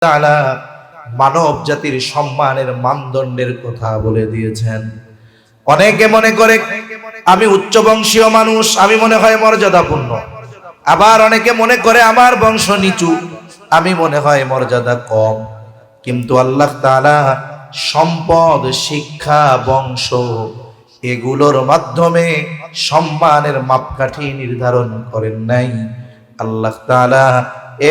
তাআলা মানব জাতির সম্মানের মানদণ্ডের কথা বলে দিয়েছেন। অনেকে মনে করে আমি উচ্চ বংশীয় মানুষ, আমি মনে হয় মর্যাদাপূর্ণ। আবার অনেকে মনে করে আমার বংশ নিচু, আমি মনে হয় মর্যাদা কম। কিন্তু আল্লাহ তাআলা সম্পদ, শিক্ষা, বংশ এগুলোর মাধ্যমে সম্মানের মাপকাঠি নির্ধারণ করেন নাই। আল্লাহ তাআলা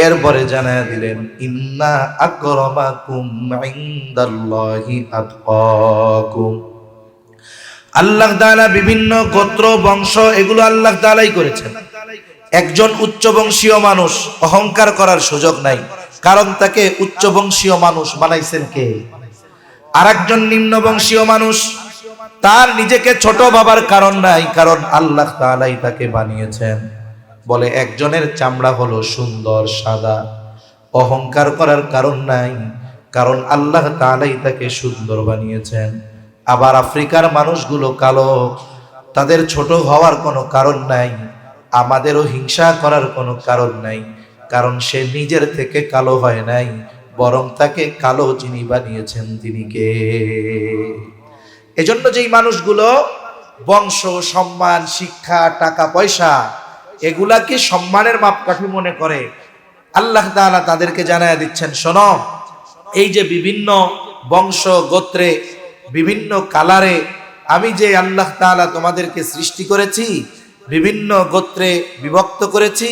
এরপরে জানায় দিলেন, ইন্না আকরামাকুম ইনদাল্লাহি আতকাকুম। আল্লাহ তাআলা বিভিন্ন গোত্র, বংশ এগুলো আল্লাহ তাআলাই করেছেন। একজন উচ্চ বংশীয় মানুষ অহংকার করার সুযোগ নাই, কারণ তাকে উচ্চ বংশীয় মানুষ বানাইছেন কে? আরেকজন নিম্ন বংশীয় মানুষ, তার নিজেকে ছোট ভাবার কারণ নাই, কারণ আল্লাহ তাআলাই তাকে বানিয়েছেন। বলে একজনের চামড়া হলো সুন্দর সাদা, অহংকার করার কারণ নাই, কারণ আল্লাহ তাআলাই তাকে সুন্দর বানিয়েছেন। আবার আফ্রিকার মানুষগুলো কালো, তাদের ছোট হওয়ার কোনো কারণ নাই, আমাদেরও হিংসা করার কোনো কারণ নাই, কারণ সে নিজের থেকে কালো হয় নাই, বরং তাকে কালো যিনি বানিয়েছেন তিনি কে? এজন্য যেই মানুষগুলো বংশ, সম্মান, শিক্ষা, টাকা পয়সা এগুলাকে সম্মানের মাপকাঠি মনে করে, আল্লাহ তাআলা তাদেরকে জানায়া দিচ্ছেন, শোনো, এই যে বিভিন্ন বংশ, গোত্রে, বিভিন্ন কালারে আমি যে আল্লাহ তাআলা তোমাদেরকে সৃষ্টি করেছি, বিভিন্ন গোত্রে বিভক্ত করেছি,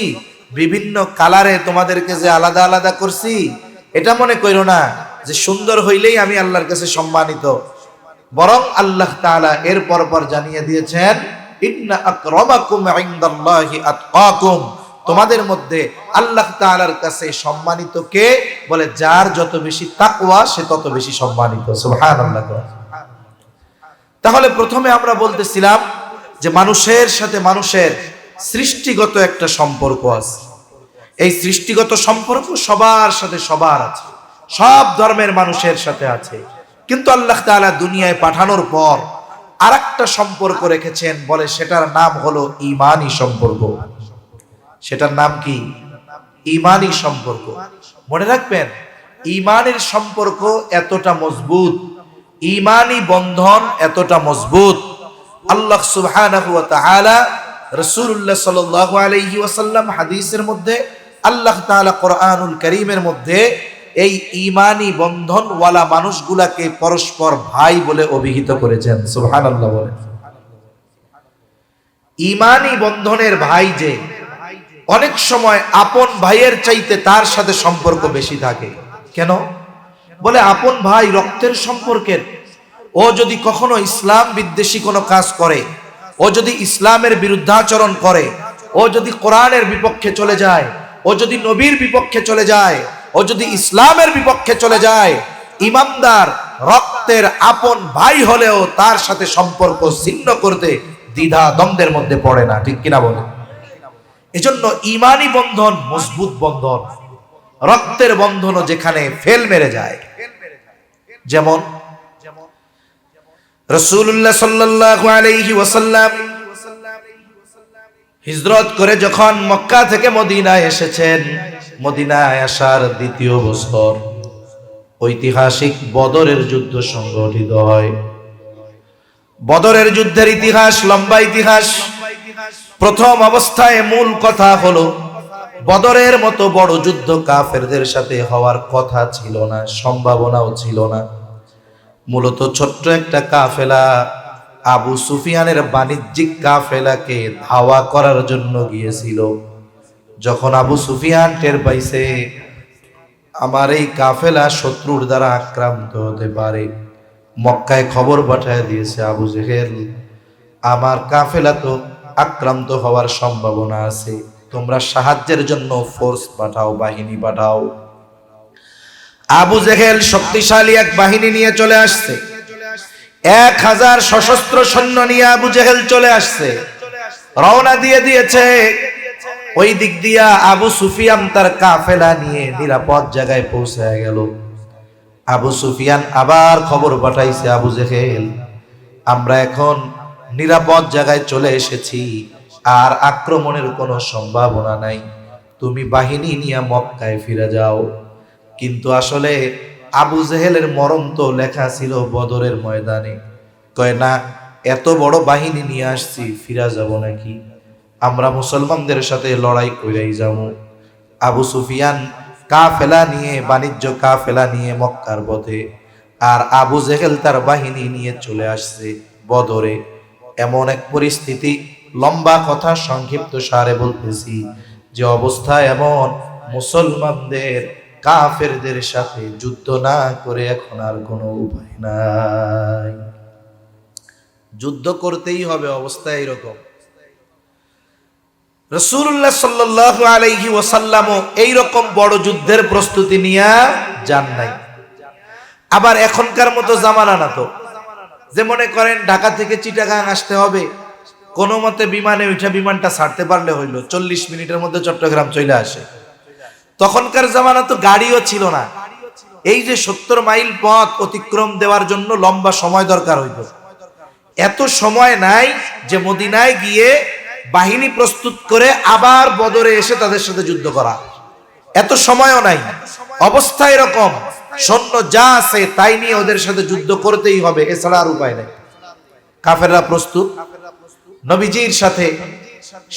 বিভিন্ন কালারে তোমাদেরকে যে আলাদা আলাদা করছি, এটা মনে করো না যে সুন্দর হইলেই আমি আল্লাহর কাছে সম্মানিত। বরং আল্লাহ তাআলা এর পর জানিয়ে দিয়েছেন, ইন্না আকরামাকুম ইনদাল্লাহি আতকাকুম। তোমাদের মধ্যে আল্লাহ তাআলার কাছে সম্মানিত কে? বলে যার যত বেশি তাকওয়া সে তত বেশি সম্মানিত। সুবহানাল্লাহ। তাহলে প্রথমে আমরা বলতেছিলাম যে মানুষের সাথে মানুষের সৃষ্টিগত একটা সম্পর্ক আছে। এই সৃষ্টিগত সম্পর্ক সবার সাথে সবার আছে, সব ধর্মের মানুষের সাথে আছে। কিন্তু আল্লাহ তাআলা দুনিয়ায় পাঠানোর পর আরেকটা সম্পর্ক রেখেছেন, বলে সেটার নাম হলো ঈমানি সম্পর্ক। সেটার নাম কি? ঈমানি সম্পর্ক। মনে রাখবেন, ঈমানের সম্পর্ক এতটা মজবুত, ঈমানি বন্ধন এতটা মজবুত, আল্লাহ সুবহানাহু ওয়া তাআলা রাসূলুল্লাহ সাল্লাল্লাহু আলাইহি ওয়াসাল্লাম হাদিসের মধ্যে, আল্লাহ তাআলা কোরআনুল কারীমের মধ্যে এই ঈমানি বন্ধন ওয়ালা মানুষগুলাকে পরস্পর ভাই বলে অভিহিত করেছেন। সুবহানাল্লাহ বলেন। ঈমানি বন্ধনের ভাই যে অনেক সময় আপন ভাইয়ের চাইতে তার সাথে সম্পর্ক বেশি থাকে। কেন? বলে আপন ভাই রক্তের সম্পর্কের, ও যদি কখনো ইসলাম বিদ্বেষী কোনো কাজ করে, ও যদি ইসলামের বিরুদ্ধাচরণ করে, ও যদি কোরআনের বিপক্ষে চলে যায়, ও যদি নবীর বিপক্ষে চলে যায়, ও যদি ইসলামের বিপক্ষে চলে যায়, ইমানদার রক্তের আপন ভাই হলেও তার সাথে সম্পর্ক ছিন্ন করতে দ্বিধা দ্বন্দ্বের মধ্যে পড়ে না। ঠিক কিনা বলে? এজন্য ঈমানি বন্ধন মজবুত বন্ধন, রক্তের বন্ধনও যেখানে ফেল মেরে যায়। যেমন রাসূলুল্লাহ সাল্লাল্লাহু আলাইহি ওয়াসাল্লাম হিজরত করে যখন মক্কা থেকে মদিনায় এসেছেন, মদিনায় আসার দ্বিতীয় বছর ঐতিহাসিক বদরের যুদ্ধ সংঘটিত হয়। বদরের যুদ্ধের ইতিহাস লম্বা ইতিহাস। প্রথম অবস্থায় মূল কথা হলো, বদরের মতো বড় যুদ্ধ কাফেরদের সাথে হওয়ার কথা ছিল না, সম্ভাবনাও ছিল না। মূলত ছোট্ট একটা কাফেলা আবু সুফিয়ানের বাণিজ্যিক কাফেলাকে ধাওয়া করার জন্য গিয়েছিল। যখন আবু সুফিয়ান টের পাইছে আমার এই কাফেলা শত্রুর দ্বারা আক্রান্ত হতে পারে, মক্কায় খবর পাঠায় দিয়েছে, আবু জেহেল আমার কাফেলা তো আক্রান্ত হওয়ার সম্ভাবনা আছে, তোমরা সাহায্যের জন্য ফোর্স পাঠাও, বাহিনী পাঠাও। আবু জেহেল শক্তিশালী এক বাহিনী নিয়ে চলে আসছে। 1000 সশস্ত্র সৈন্য নিয়ে আবু জেহেল চলে আসছে, রওনা দিয়ে দিয়েছে। ওই দিক দিয়া আবু সুফিয়ান তার কাফেলা নিয়ে নিরাপদ জায়গায় পৌঁছে গেল। আবু সুফিয়ান আবার খবর পাঠাইছে, আবু জেহেল আমরা এখন নিরাপদ জায়গায় চলে এসেছি, আর আক্রমণের কোনো সম্ভাবনা নাই, তুমি বাহিনী নিয়ে মক্কায় ফিরে যাও। কিন্তু আসলে আবু জেহেলের মরণ তো লেখা ছিল বদরের ময়দানে। কয় না, এত বড় বাহিনী নিয়ে আসছি, ফিরা যাব নাকি? আমরা মুসলমানদের সাথে লড়াই করেই যাব। আবু সুফিয়ান কাফেলা নিয়ে, বাণিজ্য কাফেলা নিয়ে মক্কার পথে, আর আবু জেহেল তার বাহিনী নিয়ে চলে আসছে বদরে। এমন এক পরিস্থিতি, লম্বা কথা সংক্ষিপ্ত সারে বলতেছি, যে অবস্থা এমন, মুসলমানদের কাফেরদের সাথে যুদ্ধ না করে এখন আর কোনো উপায় নাই, যুদ্ধ করতেই হবে। অবস্থা এইরকম। রাসূলুল্লাহ সাল্লাল্লাহু আলাইহি ওয়াসাল্লাম এইরকম বড় যুদ্ধের প্রস্তুতি নিয়ে যান নাই। আবার এখনকার মতো জামানা না তো, যে মনে করেন ঢাকা থেকে চিটাগাং আসতে হবে, কোনো মতে বিমানে উঠে বিমানটা ছাড়তে পারলে হইলো, 40 মিনিটের মধ্যে চট্টগ্রাম চলে আসে। তখনকার জামানা তো গাড়িও ছিল না। এই যে 70 মাইল পথ অতিক্রম দেওয়ার জন্য লম্বা সময় দরকার হইতো। এত সময় নাই যে মদিনায় গিয়ে বাহিনী প্রস্তুত করে আবার বদরে এসে তাদের সাথে যুদ্ধ করা, এত সময়ও নাই। অবস্থা এরকম, সৈন্য যা আছে তাই নিয়ে ওদের সাথে যুদ্ধ করতেই হবে, এছাড়া আর উপায় নেই। কাফেররা প্রস্তুত। নবীজির সাথে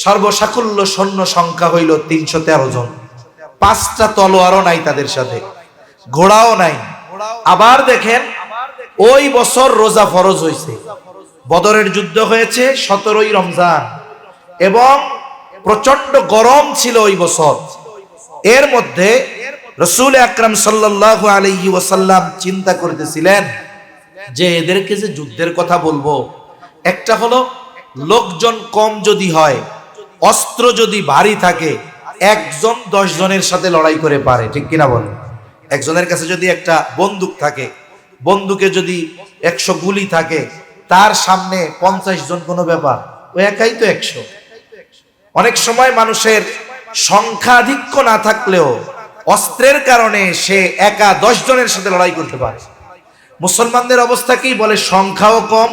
সর্বসাকুল্য সৈন্য সংখ্যা হইল 313 জন। 5টা তলোয়ারও নাই তাদের সাথে, ঘোড়াও নাই। আবার দেখেন, ওই বছর রোজা ফরজ হয়েছে, বদরের যুদ্ধ হয়েছে 17ই রমজান, এবং প্রচন্ড গরম ছিল ওই বছর। এর মধ্যে রাসূল আকরাম সাল্লাল্লাহু আলাইহি ওয়াসাল্লাম চিন্তা করতেছিলেন যে এদেরকে যে যুদ্ধের কথা বলবো, একটা হলো লোকজন কম যদি হয়, অস্ত্র যদি ভারী থাকে, একজন 10 জনের সাথে লড়াই করে পারে, ঠিক কিনা বলেন? একজনের কাছে যদি একটা বন্দুক থাকে, বন্দুকে যদি 100 গুলি থাকে, তার সামনে 50 জন কোনো ব্যাপার, ও একাই তো 100। অনেক সময় মানুষের সংখ্যাধিক্য না থাকলেও অস্ত্রের কারণে সে একা 10 জনের সাথে লড়াই করতে পারে। মুসলমানদের অবস্থা কি? বলে সংখ্যাও কম,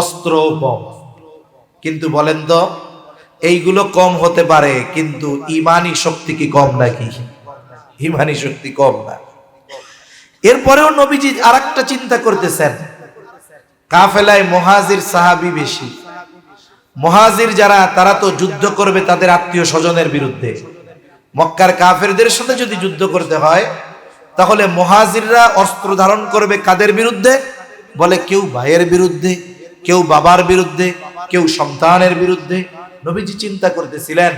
অস্ত্রও কম। কিন্তু বলেন তো, এইগুলো কম হতে পারে, কিন্তু ইমানি শক্তি কি কম নাকি? ইমানি শক্তি কম না। এরপরেও নবীজি আরেকটা চিন্তা করতেছেন, কাফেলায় মুহাজির সাহাবী বেশি। মুহাজির যারা, তারা তো যুদ্ধ করবে তাদের আত্মীয় স্বজনের বিরুদ্ধে। মক্কার কাফেরদের সাথে যদি যুদ্ধ করতে হয়, তাহলে মুহাজিররা অস্ত্র ধারণ করবে কাদের বিরুদ্ধে? বলে কেউ ভাইয়ের বিরুদ্ধে, কেউ বাবার বিরুদ্ধে, কেউ সন্তানের বিরুদ্ধে। নবীজি চিন্তা করতেছিলেন,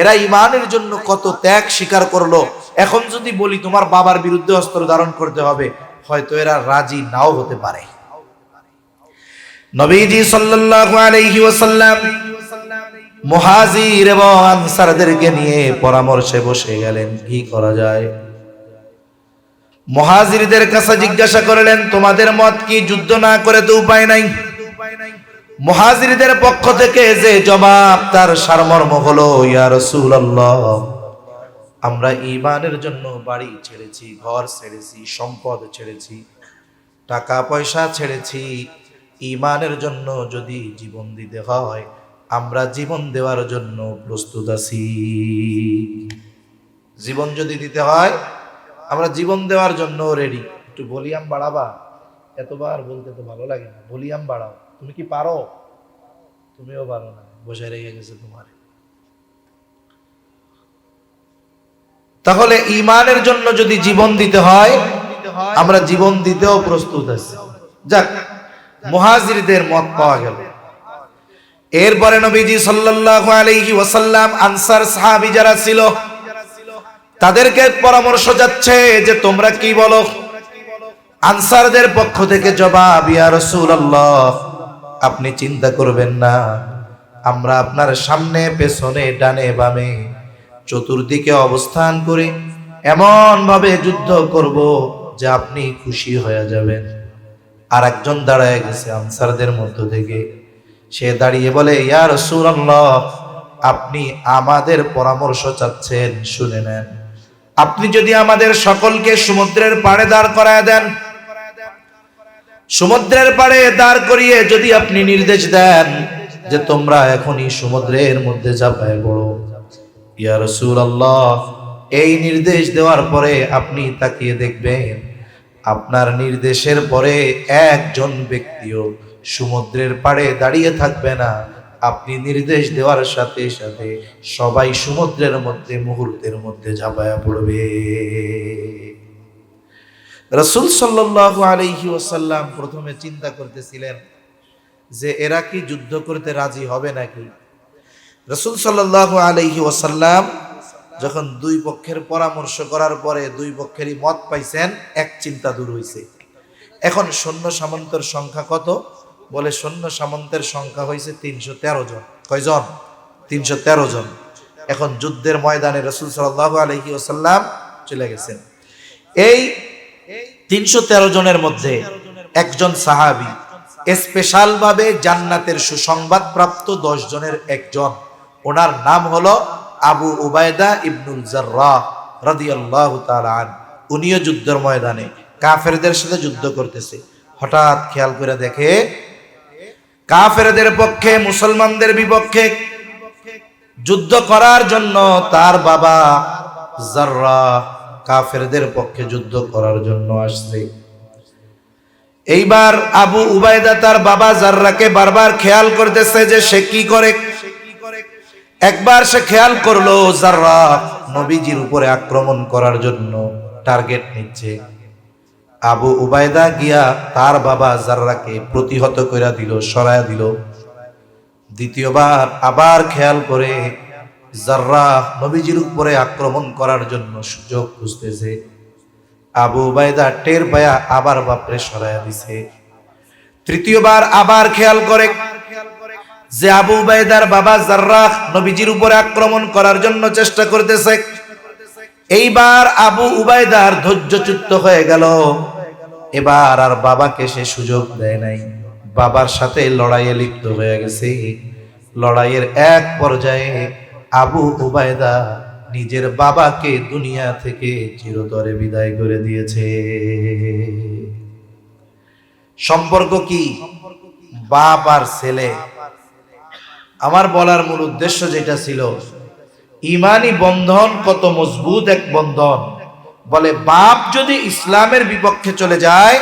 এরা ইমানের জন্য কত ত্যাগ স্বীকার করলো, এখন যদি বলি তোমার বাবার বিরুদ্ধে অস্ত্র ধারণ করতে হবে, হয়তো এরা রাজি নাও হতে পারে। নবীজি সাল্লাল্লাহু আলাইহি ওয়াসাল্লাম মুহাজির এবং আনসারদেরকে নিয়ে পরামর্শে বসে গেলেন, কি করা যায়। মুহাজিরদের কাছে জিজ্ঞাসা করলেন, তোমাদের মত কি? যুদ্ধ না করে তো উপায় নাই। মুহাজিরদের পক্ষ থেকে যে জবাব, তার সারমর্ম হলো, ইয়া রাসূলুল্লাহ, আমরা ঈমানের জন্য বাড়ি ছেড়েছি, ঘর ছেড়েছি, সম্পদ ছেড়েছি, টাকা পয়সা ছেড়েছি। ঈমানের জন্য যদি জীবন দিতে হয়, আমরা জীবন দেওয়ার জন্য প্রস্তুত আছি। জীবন যদি দিতে হয়, আমরা জীবন দেওয়ার জন্য রেডি। একটু ভলিউম বাড়াবা, এতবার বলতে তো ভালো লাগে না, ভলিউম বাড়াও। তুমি কি পারো? তুমিও পারো না, বসে রেখে গেছে তোমার। তাহলে ঈমানের জন্য যদি জীবন দিতে হয়, আমরা জীবন দিতেও প্রস্তুত আছি। যাক, মুহাজিরদের মত পাওয়া গেল। এরপরে নবীজি সাল্লাল্লাহু আলাইহি ওয়াসাল্লাম আনসার সাহাবী যারা ছিল, তাদেরকে পরামর্শ যাচ্ছে যে তোমরা কি বলো। আনসারদের পক্ষ থেকে জবাব, ইয়া রাসূলুল্লাহ, আপনি চিন্তা করবেন না, আমরা আপনার সামনে, পেছনে, ডানে বামে, চতুর্দিকে অবস্থান করে এমন ভাবে যুদ্ধ করব যে আপনি খুশি হয়ে যাবেন। আর একজন দাঁড়ায় গেছে আনসারদের মধ্য থেকে, সে দাঁড়িয়ে বলে, ইয়া রাসূলুল্লাহ, আপনি আমাদের পরামর্শ চাচ্ছেন, শুনে নেন। আপনি যদি আমাদের সকলকে সমুদ্রের পাড়ে দাঁড় করায় দেন, সমুদ্রের পাড়ে দাঁড় করিয়ে যদি আপনি নির্দেশ দেন যে তোমরা এখনই সমুদ্রের মধ্যে ঝাঁপায় পড়ো, ইয়া রাসূলুল্লাহ, এই নির্দেশ দেওয়ার পরে আপনি তাকিয়ে দেখবেন আপনার নির্দেশের পরে একজন ব্যক্তিও সমুদ্রের পাড়ে দাঁড়িয়ে থাকবে না। আপনি নির্দেশ দেওয়ার সাথে সাথে সবাই সমুদ্রের মধ্যে মুহূর্তের মধ্যে ঝাঁপায়া পড়বে। রাসূল সাল্লাল্লাহু আলাইহি ওয়াসাল্লাম প্রথমে চিন্তা করতেছিলেন যে এরা কি যুদ্ধ করতে রাজি হবে নাকি। রাসূল সাল্লাল্লাহু আলাইহি ওয়াসাল্লাম যখন দুই পক্ষের পরামর্শ করার পরে দুই পক্ষেরই মত পাইছেন, এক চিন্তা দূর হইছে। এখন সৈন্য সামন্তের সংখ্যা কত? বলে সৈন্য সামন্তের সংখ্যা হয়েছে 313 জন। কয়জন? 313 জন। এখন যুদ্ধের ময়দানে রাসূল সাল্লাল্লাহু আলাইহি ওয়াসাল্লাম চলে গেছেন। এই 313 জনের মধ্যে একজন সাহাবী, স্পেশাল ভাবে জান্নাতের সুসংবাদ প্রাপ্ত 10 জনের একজন, ওনার নাম হলো আবু উবায়দা ইবনুল জাররাহ রাদিয়াল্লাহু তাআলা আনহু। উনিও যুদ্ধের ময়দানে কাফেরদের সাথে যুদ্ধ করতেছে। হঠাৎ খেয়াল করে দেখে কাফেরদের পক্ষে মুসলমানদের বিপক্ষে যুদ্ধ করার জন্য তার বাবা জাররাহ কাফেরদের পক্ষে যুদ্ধ করার জন্য আসছে। এইবার আবু উবায়দা তার বাবা জাররাহকে বারবার খেয়াল করতেছে যে সে কি করে। একবার সে খেয়াল করলো জাররাহ নবীজির উপরে আক্রমণ করার জন্য টার্গেট নিচ্ছে। আবু উবায়দা গিয়া তার বাবা জাররাহকে প্রতিহত কইরা দিল, সরায়া দিল। দ্বিতীয়বার আবার খেয়াল করে জাররাহ নবীজির উপরে আক্রমণ করার জন্য সুযোগ খুঁজতেছে। আবু উবায়দা টের পায়া আবার বাপরে সরায়া দিছে। তৃতীয়বার আবার খেয়াল করে যে আবু উবায়দার বাবা জাররাহ নবীজির উপরে আক্রমণ করার জন্য চেষ্টা করতেছে। এইবার আবু উবায়দার ধৈর্যচ্যুত হয়ে গেল। এবার আর বাবাকে সে সুযোগ দেয় নাই, বাবার সাথে লড়াইয়ে লিপ্ত হয়ে গেছে। লড়াইয়ের এক পর্যায়ে আবু উবায়দা নিজের বাবাকে দুনিয়া থেকে চিরতরে বিদায় করে দিয়েছে। সম্পর্ক কি? বাপ আর ছেলে। আমার বলার মূল উদ্দেশ্য যেটা ছিল, ইমানি বন্ধন কত মজবুত এক বন্ধন। বলে বাপ যদি ইসলামের বিপক্ষে চলে যায়,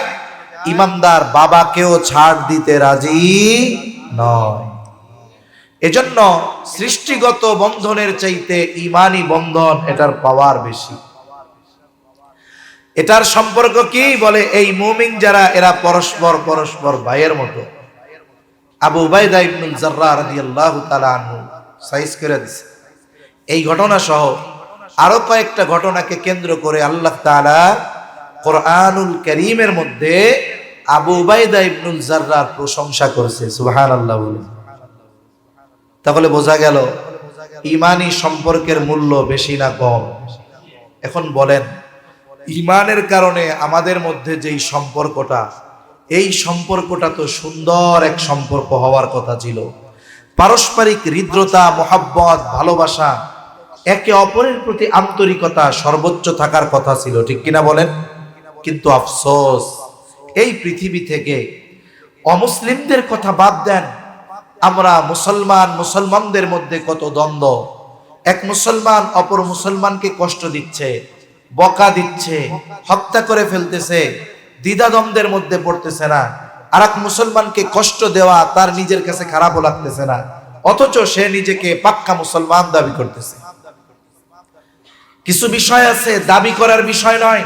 ইমানদার বাবাকেও ছাড় দিতে রাজি নয়। এজন্য সৃষ্টিগত বন্ধনের চাইতে ইমানি বন্ধন এটার পাওয়ার বেশি। এটার সম্পর্ক কি? বলে এই মুমিন যারা এরা পরস্পর পরস্পর ভাইয়ের মতো। আবু উবায়দা ইবনুল জাররাহ রাদিয়াল্লাহু তাআলা আনহু সাইজ করে দিছে। এই ঘটনা সহ আরো কয়েকটা ঘটনাকে কেন্দ্র করে আল্লাহ তাআলা কোরআনুল কারীমের মধ্যে আবু উবায়দা ইবনুল জাররাহর প্রশংসা করেছে। সুবহানাল্লাহ বলে। তাহলে বোঝা গেল ইমানি সম্পর্কের মূল্য বেশি না কম? এখন বলেন, ইমানের কারণে আমাদের মধ্যে যেই সম্পর্কটা, এই সম্পর্কটা তো সুন্দর এক সম্পর্ক হওয়ার কথা ছিল। পারস্পরিক হৃদ্রতা, মহব্বত, ভালোবাসা, একে অপরের প্রতি আন্তরিকতা সর্বোচ্চ থাকার কথা ছিল, ঠিক কিনা বলেন? কিন্তু আফসোস, এই পৃথিবী থেকে অমুসলিমদের কথা বাদ দেন, আমরা মুসলমানদের মধ্যে কত দ্বন্দ্ব। এক মুসলমান অপর মুসলমানকে কষ্ট দিচ্ছে, বকা দিচ্ছে, হত্যা করে ফেলতেছে, দ্বিধাদ্বন্দ্বের মধ্যে পড়তেছে না। আর এক মুসলমানকে কষ্ট দেওয়া তার নিজের কাছে খারাপও লাগতেছে না, অথচ সে নিজেকে পাক্কা মুসলমান দাবি করতেছে। কিছু বিষয় আছে দাবি করার বিষয় নয়।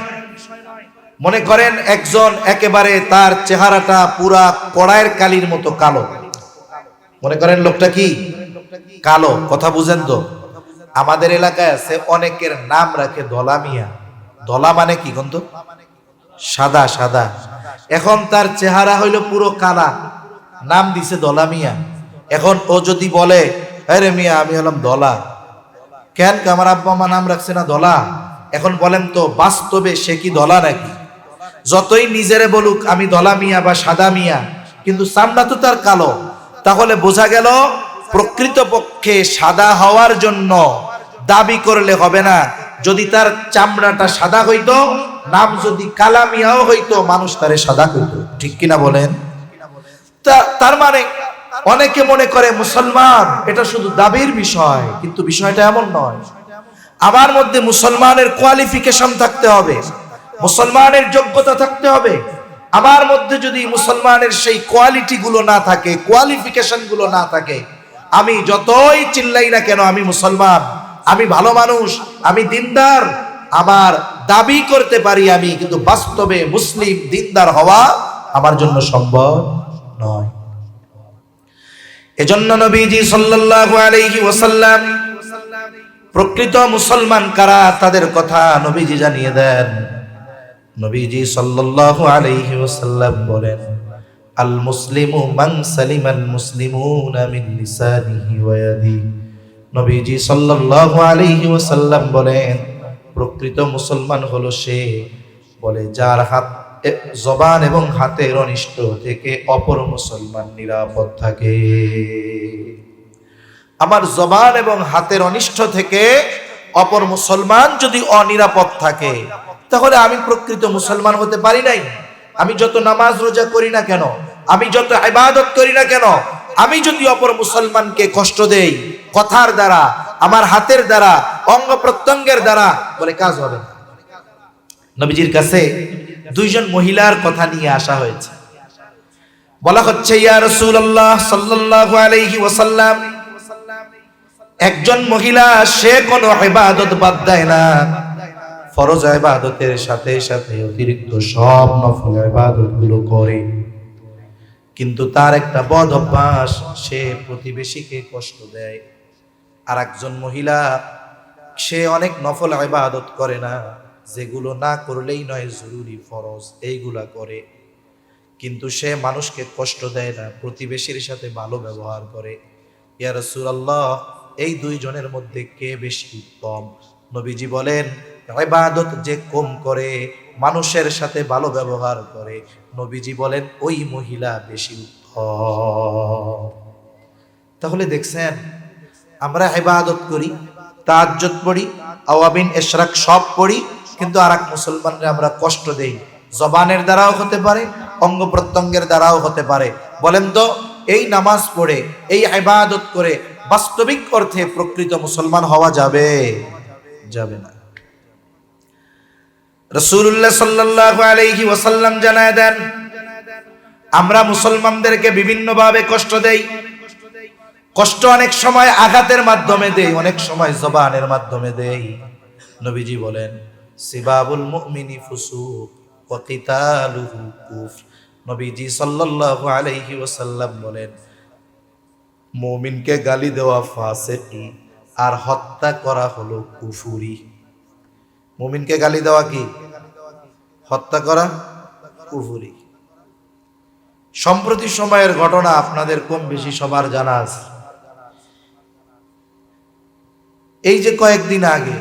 মনে করেন একজন একেবারে তার চেহারাটা পুরা কড়াইয়ের কালির মতো কালো। মনে করেন লোকটা কি কালো, কথা বুঝেন তো? আমাদের এলাকায় আছে অনেকের নাম রাখে ধলা মিয়া। ধলা মানে কি গন্ধ? সাদা সাদা। এখন তার চেহারা হইল পুরো কালা, নাম দিছে ধলা মিয়া। এখন ও যদি বলে, আরে মিয়া আমি হলাম ধলা, কেন? আমার আব্বা মা নাম রাখছে না ধলা। এখন বলেন তো বাস্তবে সে কি ধলা নাকি? যতই নিজেরে বলুক আমি ধলা মিয়া বা সাদা মিয়া, কিন্তু চামড়া তো তার কালো। তাহলে বোঝা গেল প্রকৃতপক্ষে সাদা হওয়ার জন্য দাবি করলে হবে না। যদি তার চামড়াটা সাদা হইতো, নাম যদি কালা মিয়াও হইতো, মানুষ তারে সাদা হইতো, ঠিক কিনা বলেন? তার মানে অনেকে মনে করে মুসলমান এটা শুধু দাবির বিষয়, কিন্তু বিষয়টা এমন নয়। আমার মধ্যে মুসলমানের কোয়ালিফিকেশন থাকতে হবে, মুসলমানের যোগ্যতা থাকতে হবে। আমার মধ্যে যদি মুসলমানের সেই কোয়ালিটি গুলো না থাকে, কোয়ালিফিকেশন গুলো না থাকে, আমি যতই চিল্লাই না কেন আমি মুসলমান, আমি ভালো মানুষ, আমি দিনদার, আমার দাবি করতে পারি আমি, কিন্তু বাস্তবে মুসলিম দিনদার হওয়া আমার জন্য সম্ভব নয়। এজন্য নবীজি সাল্লাল্লাহু আলাইহি ওয়াসাল্লাম প্রকৃত মুসলমান কারা তাদের কথা নবীজি জানিয়ে দেন। নবীজি সাল্লাল্লাহু আলাইহি ওয়াসাল্লাম বলেন, আল মুসলিমু মান সালিমাল মুসলিমুনা মিন লিসানিহি ওয়া ইয়াদিহি। নবীজি সাল্লাল্লাহু আলাইহি ওয়াসাল্লাম বলেন, প্রকৃত মুসলমান হলো সে, বলে যার হাত, জবান এবং হাতের অনিষ্ট থেকে অপর মুসলমান নিরাপদ থাকে। আমার জবান এবং হাতের অনিষ্ট থেকে অপর মুসলমান যদি অনিরাপদ থাকে, তাহলে আমি প্রকৃত মুসলমান হতে পারি নাই। আমি যত নামাজ রোজা করি না কেন, আমি যত ইবাদত করি না কেন, আমি যদি অপর মুসলমানকে কষ্ট দেই কথার দ্বারা, আমার হাতের দ্বারা, অঙ্গ প্রত্যঙ্গের দ্বারা, বলে কাজ হবে না। নবীজির কাছে দুইজন মহিলার কথা নিয়ে আসা হয়েছে। বলা হচ্ছে, ইয়া রাসূলুল্লাহ সাল্লাল্লাহু আলাইহি ওয়াসাল্লাম, একজন মহিলা সে কোনো ইবাদত বাদ দেয় না, ফরজ ইবাদতের সাথে সাথে অতিরিক্ত সব নফল ইবাদত গুলো করে, কিন্তু তার একটা বদ অভ্যাস, সে প্রতিবেশীকে কষ্ট দেয়। আর একজন মহিলা সে অনেক নফল ইবাদত করে না, যেগুলো না করলেই নয় জরুরি ফরজ, এইগুলা করে, কিন্তু সে মানুষকে কষ্ট দেয় না, প্রতিবেশীর সাথে ভালো ব্যবহার করে। ইয়া রাসূলুল্লাহ, এই দুইজনের মধ্যে কে বেশি উত্তম? নবীজি বলেন, ইবাদত যে কম করে, মানুষের সাথে ভালো ব্যবহার করে, নবীজি বলেন ওই মহিলা বেশি উত্তম। তাহলে দেখছেন, আমরা ইবাদত করি, তাহাজ্জুদ পড়ি, আওয়াবিন ইশরাক সব পড়ি, কিন্তু আরেক মুসলমানকে আমরা কষ্ট দেই। জবানের দ্বারাও হতে পারে, অঙ্গ প্রত্যঙ্গের দ্বারাও হতে পারে। বলেন তো, এই নামাজ পড়ে, এই ইবাদত করে বাস্তবিক অর্থে প্রকৃত মুসলমান হওয়া যাবে? যাবে না। রাসূলুল্লাহ সাল্লাল্লাহু আলাইহি ওয়াসাল্লাম জানায় দেন, আমরা মুসলমানদেরকে বিভিন্ন ভাবে কষ্ট দেই। কষ্ট অনেক সময় আঘাতের মাধ্যমে দেই, অনেক সময় জবানের মাধ্যমে দেই। নবীজি বলেন, সিবাবুল মুমিনি ফুসুক ওয়া কিতালুহু কুফর। নবীজি সাল্লাল্লাহু আলাইহি ওয়াসাল্লাম বলেন, মুমিনকে গালি দেওয়া ফাসিকি, আর হত্যা করা হলো কুফরি। মুমিনকে গালি দেওয়া কি? হত্যা করা কুফরি। সম্প্রতি সময়ের ঘটনা আপনাদের কম বেশি সবার জানা আছে। এই যে কয়েকদিন আগে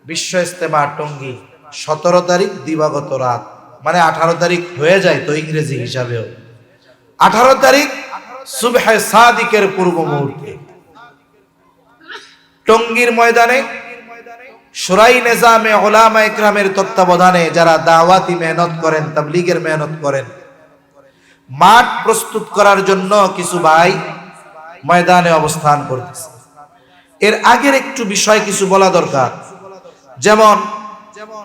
বিশ্ব ইজতেমা টঙ্গী, 17 তারিখ দিবাগত রাত, মানে 18 তারিখ হয়ে যায় তো ইংরেজি হিসাবেও, 18 তারিখ সুবহে সাদিকের পূর্ব মুহূর্তে টঙ্গীর ময়দানে শুরাই নিজামে উলামা ইকরামের তত্ত্বাবধানে যারা দাওয়াতি মেহনত করেন, তাবলীগের মেহনত করেন, মাঠ প্রস্তুত করার জন্য কিছু ভাই ময়দানে অবস্থান করতেছে। এর আগের একটু বিষয় কিছু বলা দরকার। যেমন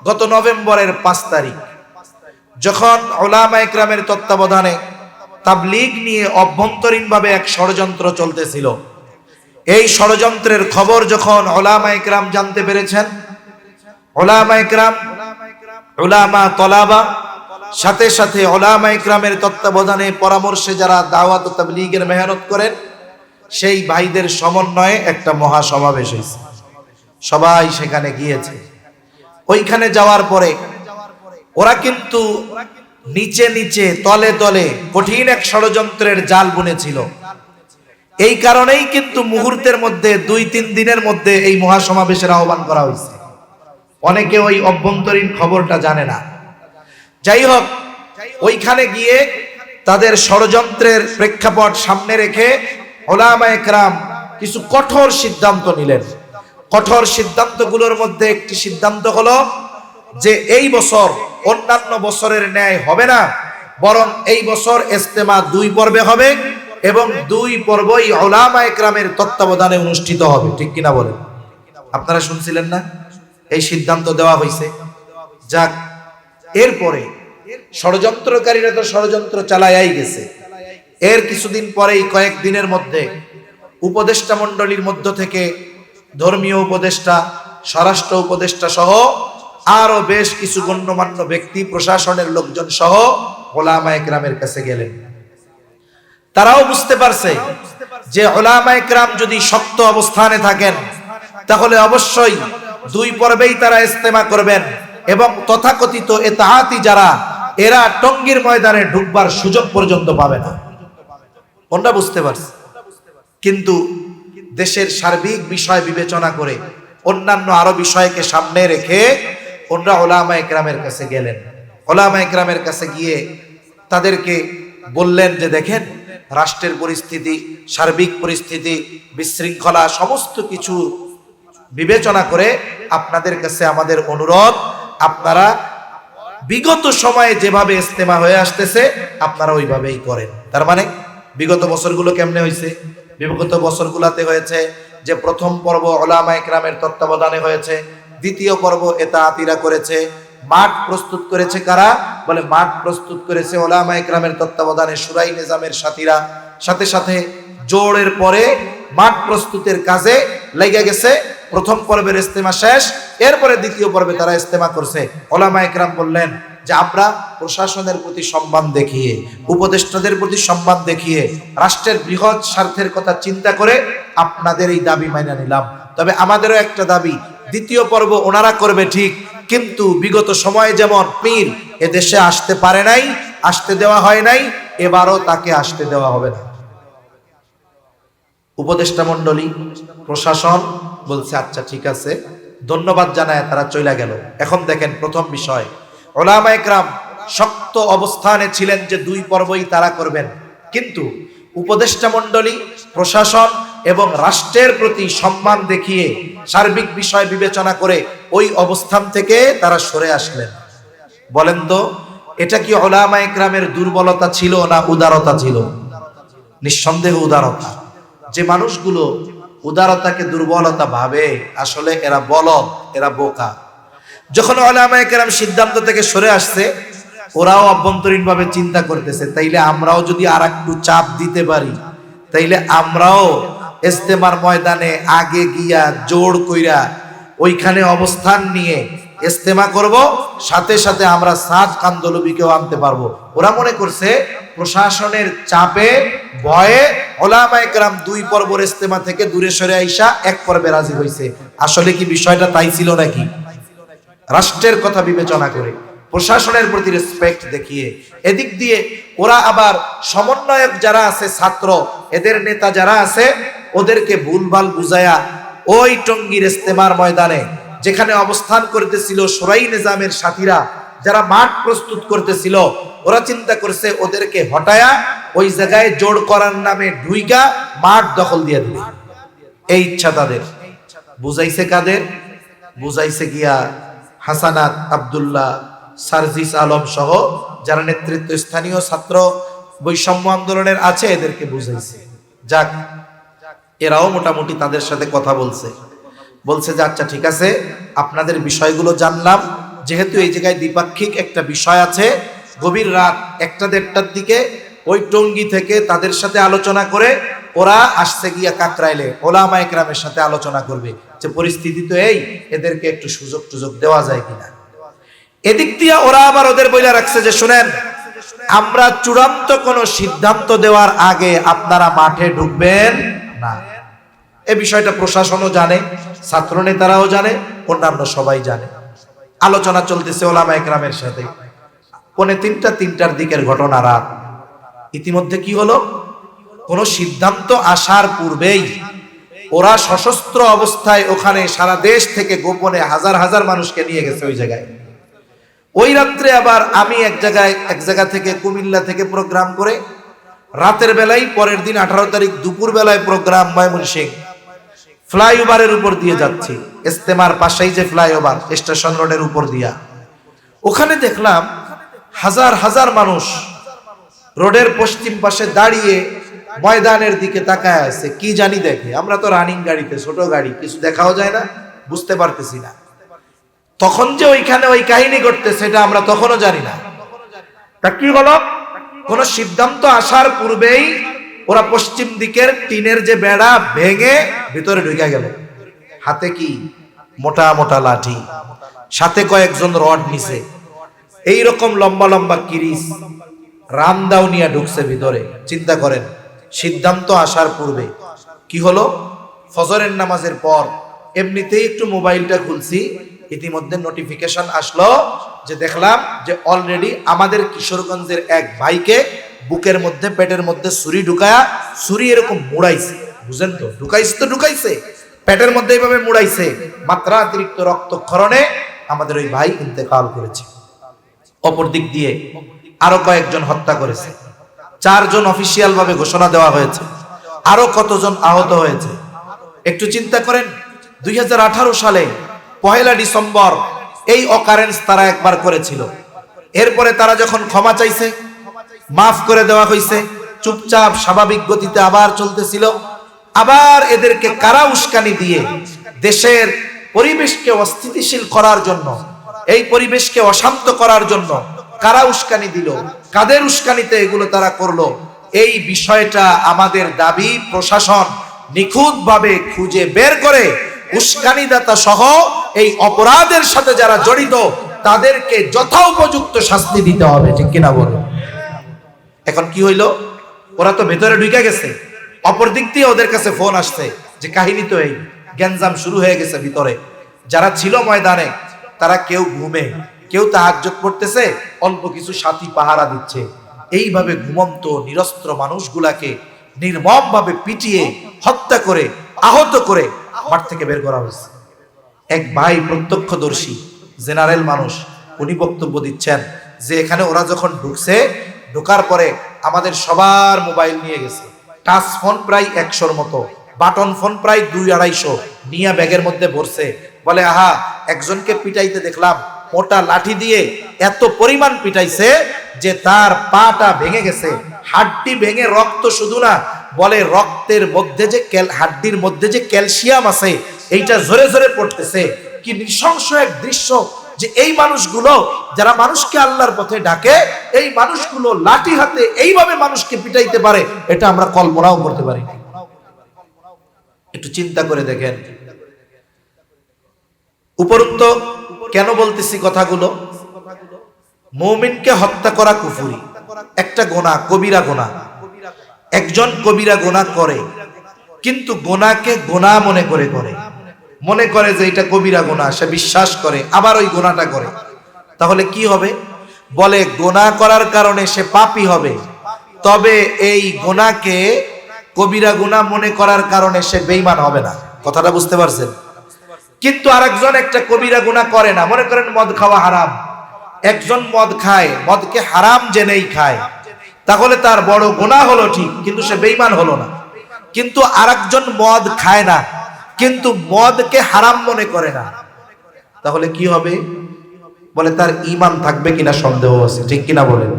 গত নভেম্বরের 5 তারিখ যখন উলামা ইকরামের তত্ত্বাবধানে তাবলীগ নিয়ে অভ্যন্তরীণভাবে এক ষড়যন্ত্র চলতেছিল, এই ষড়যন্ত্রের খবর যখন উলামা ইকরাম জানতে পেরেছেন, উলামা ইকরাম, উলামা তলাবা, সাথে সাথে উলামা ইকরামের তত্ত্বাবধানে পরামর্শে যারা দাওয়াত ও তাবলীগের মেহনত করেন, সেই ভাইদের সমন্বয়ে একটা মহাসমাবেশ হয়েছে। সবাই সেখানে গিয়েছে। ওইখানে যাওয়ার পরে ওরা কিন্তু নিচে নিচে তলে তলে কঠিন এক ষড়যন্ত্রের জাল বুনেছিল। এই কারণেই কিন্তু মুহূর্তের মধ্যে 2-3 দিনের মধ্যে এই মহাসমাবেশের আহ্বান করা হয়েছে। অনেকে ওই অভ্যন্তরীণ খবরটা জানে না। যাই হোক, ওইখানে গিয়ে তাদের ষড়যন্ত্রের প্রেক্ষাপট সামনে রেখে উলামা ইকরাম কিছু কঠোর সিদ্ধান্ত নিলেন। কঠোর সিদ্ধান্তগুলোর মধ্যে একটি সিদ্ধান্ত হলো যে এই বছর অন্যান্য বছরের ন্যায় হবে না, বরং এই বছর ইজতেমা 2 পর্বে হবে এবং 2 পর্বই উলামা ইকরামের তত্ত্বাবধানে অনুষ্ঠিত হবে। ঠিক কিনা বলেন? আপনারা শুনছিলেন না? এই সিদ্ধান্ত দেওয়া হয়েছে। যাক, এরপরে ষড়যন্ত্রকারীরা তো ষড়যন্ত্র চালায়াই গেছে। এর কিছুদিন পরেই, কয়েকদিনের মধ্যে উপদেষ্টা মণ্ডলীর মধ্য থেকে ধর্মীয় উপদেষ্টা, স্বরাষ্ট্র উপদেষ্টা সহ আরো বেশ কিছু গণ্যমান্য ব্যক্তি, প্রশাসনের লোকজন সহ উলামায়ে কেরামের কাছে গেলেন। তারাও বুঝতে পারছে যে উলামায়ে কেরাম যদি শক্ত অবস্থানে থাকেন তাহলে অবশ্যই দুই পর্বেই তারা ইজতেমা করবেন এবং তথাকথিত ইতাআতি যারা, এরা টঙ্গীর ময়দানে ঢুকবার সুযোগ পর্যন্ত পাবে না। ওনারা বুঝতে পারছে। কিন্তু দেশের সার্বিক বিষয় বিবেচনা করে, অন্যান্য আরো বিষয়কে সামনে রেখে ওনারা উলামায়ে কেরামের কাছে গেলেন। উলামায়ে কেরামের কাছে গিয়ে তাদেরকে বললেন যে দেখেন, রাষ্ট্রের পরিস্থিতি, সার্বিক পরিস্থিতি, বিশৃঙ্খলা, সমস্ত কিছু বিবেচনা করে আপনাদের কাছে আমাদের অনুরোধ, আপনারা বিগত সময়ে যেভাবে ইজতেমা হয়ে আসতেছে আপনারা ওইভাবেই করেন। তার মানে বিগত বছরগুলো কেমনে হয়েছে? বিগত বছরগুলোতে হয়েছে যে প্রথম পর্ব উলামায়ে কেরামের তত্ত্বাবধানে হয়েছে, দ্বিতীয় পর্ব ইতাআতিরা করেছে। মাঠ প্রস্তুত করেছে কারা? বলে মাঠ প্রস্তুত করেছে উলামায়ে কেরামের তত্ত্বাবধানে শুরাই নিজামের সাথীরা। সাথে সাথে জোড়ের পরে মাঠ প্রস্তুতের কাজে লেগে গেছে। প্রথম পর্বের ইজতেমা শেষ, এরপরে দ্বিতীয় পর্বে তারা ইজতেমা করছে। উলামায়ে কেরাম বললেন যে আমরা প্রশাসনের প্রতি সম্মান দেখিয়ে, উপদেষ্টাদের প্রতি সম্মান দেখিয়ে, রাষ্ট্রের বৃহৎ স্বার্থের কথা চিন্তা করে আপনাদের এই দাবি মাইনা নিলাম। তবে আমাদেরও একটা দাবি, দ্বিতীয় পর্ব ওনারা করবে ঠিক, কিন্তু বিগত সময়ে যেমন পীর এ দেশে আসতে পারে নাই, আসতে দেওয়া হয় নাই, এবারও তাকে আসতে দেওয়া হবে না। উপদেষ্টা মণ্ডলী, প্রশাসন বলছে আচ্ছা ঠিক আছে, ধন্যবাদ জানায় তারা চলে গেল। এখন দেখেন, প্রথম বিষয়, উলামায়ে কেরাম শক্ত অবস্থানে ছিলেন যে দুই পর্বই তারা করবেন, কিন্তু উপদেষ্টা মণ্ডলী, প্রশাসন এবং রাষ্ট্রের প্রতি সম্মান দেখিয়ে, সার্বিক বিষয় বিবেচনা করে ওই অবস্থান থেকে তারা সরে আসলেন। বলেন তো, এটা কি উলামায়ে কেরামের দুর্বলতা ছিল না উদারতা ছিল? নিঃসন্দেহ উদারতা। যে মানুষগুলো উদারতাকে দুর্বলতা ভাবে, আসলে এরা বলদ, এরা বোকা। যখন উলামায়ে কেরাম সিদ্ধান্ত থেকে সরে আসছে, ওরাও অভ্যন্তরীণভাবে চিন্তা করতেছে, তাইলে আমরাও যদি আর একটু চাপ দিতে পারি, তাইলে আমরাও ইজতেমার ময়দানে আগে গিয়া জোর কইরা ওইখানে অবস্থান নিয়ে ইজতেমা করব, সাথে সাথে আমরা সাদ কান্দলবিকেও আনতে পারবো। ওরা মনে করছে প্রশাসনের চাপে, ভয়ে উলামায়ে কেরাম দুই পর্বের ইজতেমা থেকে দূরে সরে আইসা এক পর্বে রাজি হইছে। আসলে কি বিষয়টা তাই ছিল নাকি? রাষ্ট্রের কথা বিবেচনা করে, প্রশাসনের প্রতি রেসপেক্ট দেখিয়ে, এদিক দিয়ে ওরা আবার সমন্বয়ক যারা আছে, ছাত্র, এদের নেতা যারা আছে, ওদেরকে ভুলভাল বুঝায়া ওই টঙ্গীর ইজতেমার ময়দানে যেখানে অবস্থান করতেছিল শুরাই নিজামের সাথীরা, যারা মাঠ প্রস্তুত করতেছিল, ওরা চিন্তা করছে ওদেরকে হটায়া ওই জায়গায় জোড় করার নামে ঢুইকা মাঠ দখল দিয়ে দিবে। এই ইচ্ছা তাদের। বুঝাইছে কাদের? বুঝাইছে গিয়া হাসানাত, আব্দুল্লাহ, সার্জিস আলম সহ যারা নেতৃত্ব স্থানীয় ছাত্র বৈষম্য আন্দোলনের আছে, এদেরকে বুঝাইছে। যাক, এরাও মোটামুটি তাদের সাথে কথা বলছে যে আচ্ছা ঠিক আছে, আপনাদের বিষয়গুলো জানলাম, যেহেতু এই জায়গায় দ্বিপাক্ষিক একটা বিষয় আছে, গভীর রাত 1টা-1:30টার দিকে ওই টঙ্গী থেকে তাদের সাথে আলোচনা করে ওরা আসছে গিয়া কাকরাইলে উলামায়ে কেরামের সাথে আলোচনা করবে যে পরিস্থিতি তো এই, এদেরকে একটু সুযোগ দেওয়া যায় কিনা। এদিক দিয়ে ওরা আবার ওদের বইলা রাখছে যে শুনেন, আমরা চূড়ান্ত কোনো সিদ্ধান্ত দেওয়ার আগে আপনারা মাঠে ঢুকবেন না। এই বিষয়টা প্রশাসনও জানে, ছাত্র নেতারাও জানে, অন্যান্য সবাই জানে। আলোচনা চলতেছে উলামায়ে কেরামের সাথে। 2:45-3টার দিকের ঘটনা, রাত। ইতিমধ্যে কি হলো, কোন সিদ্ধান্ত আসার পূর্বেই ওরা সশস্ত্র অবস্থায় ওখানে সারা দেশ থেকে গোপনে হাজার হাজার মানুষকে নিয়ে গেছে ওই জায়গায়। ওই রাত্রে আবার আমি এক জায়গা থেকে, কুমিল্লা থেকে প্রোগ্রাম করে রাতের বেলায়, পরের দিন 18 তারিখ দুপুর বেলায় প্রোগ্রাম ময়মনসিংহ ফ্লাইওভারের উপর দিয়ে যাচ্ছি, ইজতেমার পাশেই যে ফ্লাইওভার, স্টেশন রোডের উপর দিয়া। ওখানে দেখলাম হাজার হাজার মানুষ রোডের পশ্চিম পাশে দাঁড়িয়ে ময়দানের দিকে তাকায় আছে, কি জানি দেখে। আমরা তো রানিং গাড়িতে, ছোট গাড়ি, কিছু দেখাও যায় না, বুঝতে পারতেছি না। তখন যে ওইখানে ওই কাহিনী ঘটতেছে সেটা আমরা তখনও জানি না। তা কি হলো, কোন সিদ্ধান্ত আসার পূর্বেই ওরা পশ্চিম দিকের টিনের যে বেড়া ভেঙে ভিতরে ঢুকে গেল। হাতে কি মোটা মোটা লাঠি, সাথে কয়েকজন রড নিছে, এইরকম লম্বা লম্বা কিরিস রামদাও নিয়ে ঢুকছে ভিতরে। চিন্তা করেন, সিদ্ধান্ত আসার পূর্বে কি হলো। ফজরের নামাজের পর এমনিতেই একটু মোবাইলটা খুলছি, ইতিমধ্যে নোটিফিকেশন আসলো যে দেখলাম যে অলরেডি আমাদের কিশোরগঞ্জের এক ভাইকে বুকের মধ্যে পেটের মধ্যে ছুরি ঢুকায়া, ছুরি এরকম মুড়াইছে, বুঝেন তো, ঢুকাইছে পেটের মধ্যে এইভাবে মুড়াইছে, মাত্রাতিরিক্ত রক্তক্ষরণে আমাদের ওই ভাই ইন্তেকাল করেছে। অপর দিক দিয়ে আরো কয়েকজন হত্যা করেছে, 4 জন অফিসিয়াল ভাবে ঘোষণা দেওয়া হয়েছে, আরো কতজন আহত হয়েছে। একটু চিন্তা করেন, 2018 সালে 1 ডিসেম্বর এই অকারেন্স তারা একবার করেছিল। এরপরে তারা যখন ক্ষমা চাইছে, মাফ করে দেওয়া হয়েছে, চুপচাপ স্বাভাবিক গতিতে আবার চলতেছিল। আবার এদেরকে কারা উস্কানি দিয়ে দেশের পরিবেশকে অস্থিতিশীল করার জন্য, এই পরিবেশকে অশান্ত করার জন্য কারা উস্কানি দিল, কাদের উস্কানিতে এগুলো তারা করলো, এই বিষয়টা আমাদের দাবি প্রশাসন নিখুঁতভাবে খুঁজে বের করে উস্কানিদাতা সহ এই অপরাধের সাথে যারা জড়িত তাদেরকে যথোপযুক্ত শাস্তি দিতে হবে, ঠিক কিনা বলো। এখন কি হইল, ওরা তো ভেতরে ঢুকে গেছে, অপর দিক দিয়ে ওদের কাছে ফোন আসছে যে কাহিনী তো এই, গ্যাঞ্জাম শুরু হয়ে গেছে ভিতরে। যারা ছিল ময়দানে তারা কেউ ঘুমে, কেউ তাহাজ্জুদ পড়তেছে, অল্প কিছু সাথী পাহারা দিচ্ছে। এইভাবে ঘুমন্ত নিরস্ত্র মানুষগুলাকে নির্মমভাবে পিটিয়ে হত্যা করে আহত করে মাঠ থেকে বের করা হয়েছে। এক ভাই প্রত্যক্ষদর্শী জেনারেল মানুষ, উনি বক্তব্য দিচ্ছেন যে এখানে ওরা যখন ঢোকার পরে আমাদের সবার মোবাইল নিয়ে গেছে, টাচ ফোন প্রায় 100-র মতো, বাটন ফোন প্রায় 200-250 নিয়ে ব্যাগের মধ্যে ভরছে। বলে আহা, একজনকে পিটাইতে দেখলাম মোটা লাঠি দিয়ে, এত পরিমাণ পিটাইছে যে তার পাটা ভেঙে গেছে, হাড্ডি ভেঙে রক্ত শুধু না, বলে রক্তের মধ্যে যে হাড্ডির মধ্যে যে ক্যালসিয়াম আছে এইটা ঝরে ঝরে পড়তেছে। কি নৃশংস এক দৃশ্য যে এই মানুষগুলো যারা মানুষকে আল্লাহর পথে ডাকে, এই মানুষগুলো লাঠি হাতে এইভাবে মানুষকে পিটাইতে পারে, এটা আমরা কল্পনাও করতে পারি। একটু চিন্তা করে দেখেন। উপরন্তু কেন বলতেছি কথাগুলো, মুমিনকে হত্যা করা কুফরি, একটা গুনাহ, কবিরা গুনাহ। একজন কবিরা গুনাহ করে, কিন্তু গুনাহকে গুনাহ মনে করে যে এটা কবিরা গুনাহ, সে বিশ্বাস করে, আবার ওই গুনাহটা করে। তাহলে কি হবে, বলে গুনাহ করার কারণে সে পাপী হবে, তবে এই গুনাহকে কবিরা গুনাহ মনে করার কারণে সে বেঈমান হবে না। কথাটা বুঝতে পারছেন? কিন্তু আরেকজন একটা কবিরা গুনাহ করে না, মনে করেন মদ খাওয়া হারাম, একজন মদ খায়, মদকে হারাম জেনেই খায়, তাহলে তার বড় গুনাহ হলো ঠিক, কিন্তু সে বেঈমান হলো না। কিন্তু আরেকজন মদ খায় না, কিন্তু মদকে হারাম মনে করে না, তাহলে কি হবে, বলে তার ঈমান থাকবে কিনা সন্দেহ আছে, ঠিক কিনা বলেন।